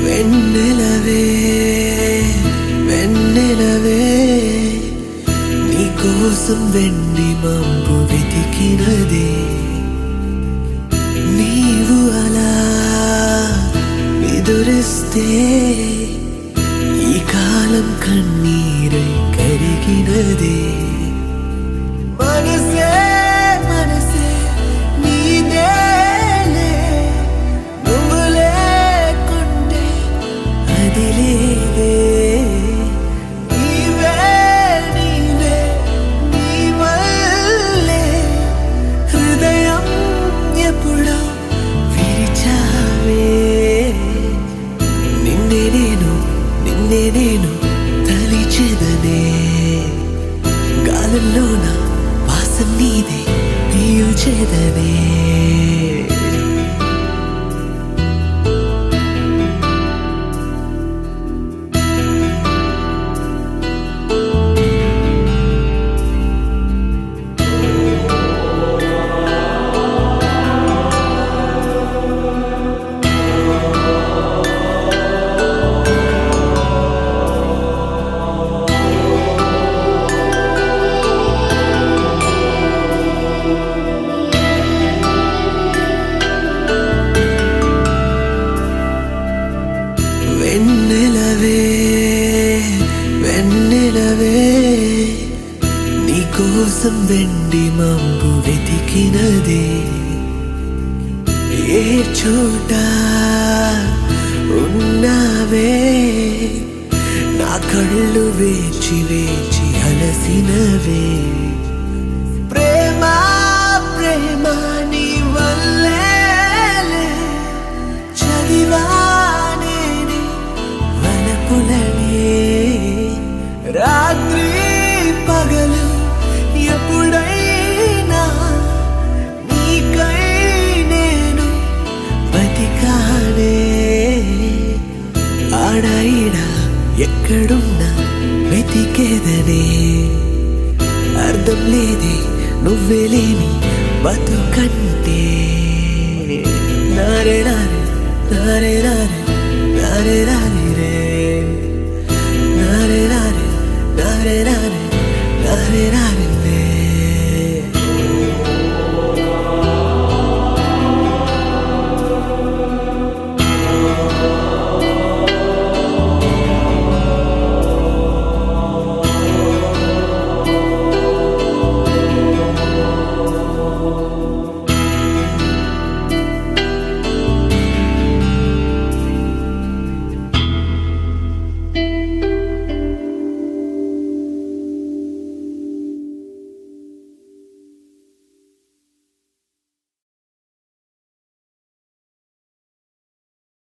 వెన్నెలవే వెన్నెలవే నీ కోసం వెండి మబ్బు వెతికినదే నీవు అలా ఎదురిస్తే ఈ కాలం కన్నీరై కరిగినదే మనసే మనసే నీదేలే నువ్వు లేకుంటే అది లేదే నీవే నీవే నీ వల్లే హృదయం ఎప్పుడో విరిచావే నిన్నే నేను తలిచెదనే గాలుల్లోన వాసన నీదే పీల్చెదనే వెన్నెలవే వెన్నెలవే నీ కోసం వెండి మబ్బు వెతికినదే ఏ చోట ఉన్నావే నా కళ్ళు వేచి వేచి అలసినవే ప్రేమ ప్రేమ నీ వల్లే చదివా రాత్రి పగలు ఎప్పుడైనా నీకై నేను బతికానే ఆడాయిడా ఎక్కడున్నా వెతికేదనే అర్థం లేదే నువ్వే లేని బతుకంటే నారే నారే నారే నారే నారే నారే